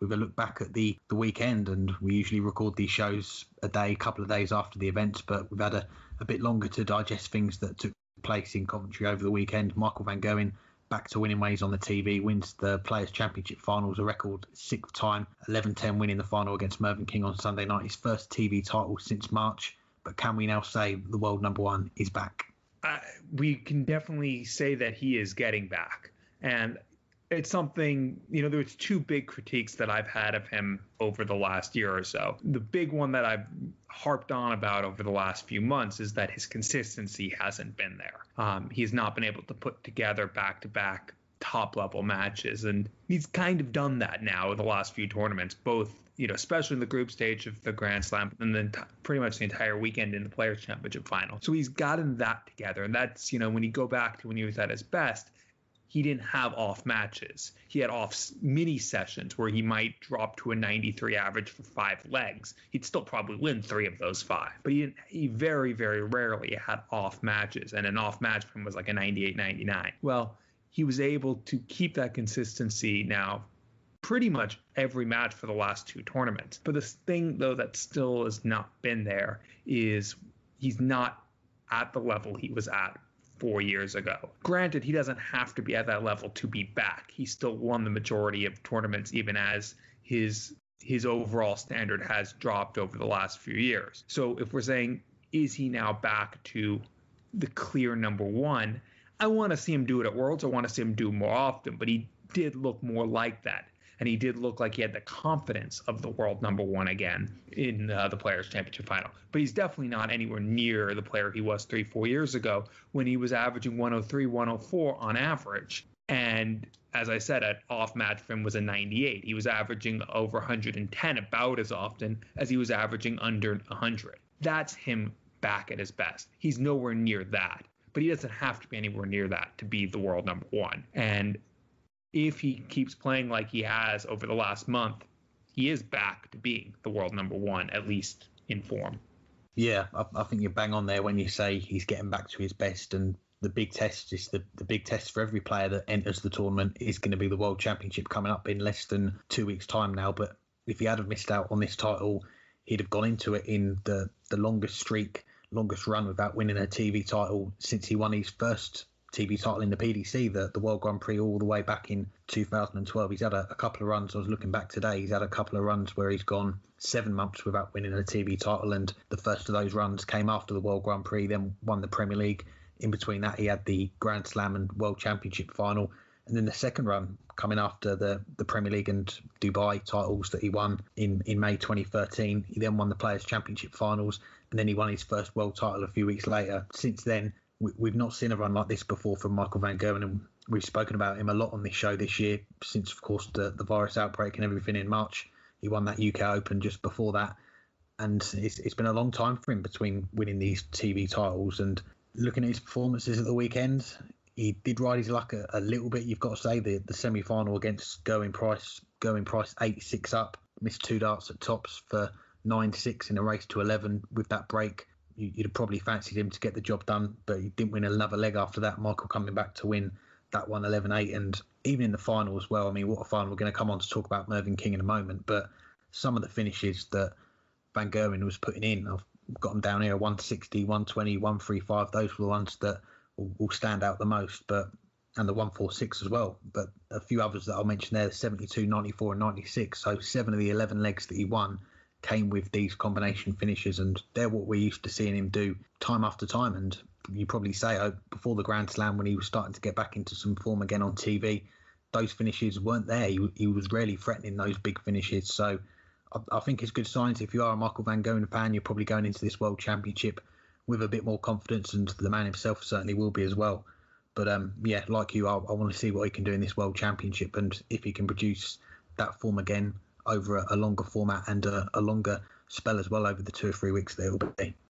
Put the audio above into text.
with a look back at the weekend. And we usually record these shows a couple of days after the events, but we've had a bit longer to digest things that took place in Coventry over the weekend. Michael van Gerwen back to winning ways on the TV, wins the Players' Championship finals, a record 6th time, 11-10 win in the final against Mervyn King on Sunday night, his first TV title since March. But can we now say the world number one is back? We can definitely say that he is getting back. And it's something, there's two big critiques that I've had of him over the last year or so. The big one that I've harped on about over the last few months is that his consistency hasn't been there. He's not been able to put together back-to-back top-level matches, and he's kind of done that now in the last few tournaments, both, especially in the group stage of the Grand Slam, and then pretty much the entire weekend in the Players' Championship final. So he's gotten that together, and that's, when you go back to when he was at his best, he didn't have off matches. He had off mini sessions where he might drop to a 93 average for 5 legs. He'd still probably win 3 of those 5. But he very, very rarely had off matches. And an off match for him was like a 98, 99. Well, he was able to keep that consistency now pretty much every match for the last 2 tournaments. But the thing, though, that still has not been there is he's not at the level he was at 4 years ago. Granted, he doesn't have to be at that level to be back. He still won the majority of tournaments, even as his overall standard has dropped over the last few years. So if we're saying, is he now back to the clear number one? I want to see him do it at Worlds. I want to see him do it more often, but he did look more like that. And he did look like he had the confidence of the world number one again in the Players' Championship final. But he's definitely not anywhere near the player he was 3-4 years ago when he was averaging 103, 104 on average. And as I said, an off match for him was a 98. He was averaging over 110 about as often as he was averaging under 100. That's him back at his best. He's nowhere near that. But he doesn't have to be anywhere near that to be the world number one. And if he keeps playing like he has over the last month, he is back to being the world number one, at least in form. Yeah, I think you're bang on there when you say he's getting back to his best. And the big test is the big test for every player that enters the tournament is going to be the World Championship coming up in less than 2 weeks' time now. But if he had missed out on this title, he'd have gone into it in the longest run without winning a TV title since he won his first TV title in the PDC, the World Grand Prix, all the way back in 2012. He's had a couple of runs. I was looking back today. He's had a couple of runs where he's gone 7 months without winning a TV title, and the first of those runs came after the World Grand Prix, then won the Premier League. In between that, he had the Grand Slam and World Championship final, and then the second run coming after the Premier League and Dubai titles that he won in May 2013. He then won the Players' Championship finals, and then he won his first world title a few weeks later. Since then, we've not seen a run like this before from Michael van Gerwen, and we've spoken about him a lot on this show this year since, of course, the virus outbreak and everything in March. He won that UK Open just before that, and it's been a long time for him between winning these TV titles. And looking at his performances at the weekend, he did ride his luck a little bit, you've got to say. The semi-final against Gerwyn Price 8-6 up, missed 2 darts at tops for 9-6 in a race to 11 with that break. You'd have probably fancied him to get the job done, but he didn't win another leg after that. Michael coming back to win that one 11-8, and even in the final as well. I mean, what a final. We're going to come on to talk about Mervyn King in a moment, but some of the finishes that Van Gerwen was putting in, I've got them down here, 160, 120, 135. Those were the ones that will stand out the most, and the 146 as well. But a few others that I'll mention there, 72, 94 and 96. So 7 of the 11 legs that he won came with these combination finishes, and they're what we're used to seeing him do time after time. And you probably say before the Grand Slam, when he was starting to get back into some form again on TV, those finishes weren't there. He was rarely threatening those big finishes. So I think it's good signs. If you are a Michael van Gerwen fan, you're probably going into this World Championship with a bit more confidence, and the man himself certainly will be as well. But yeah, like you, I want to see what he can do in this World Championship, and if he can produce that form again over a longer format and a longer spell as well over the 2 or 3 weeks that it will be.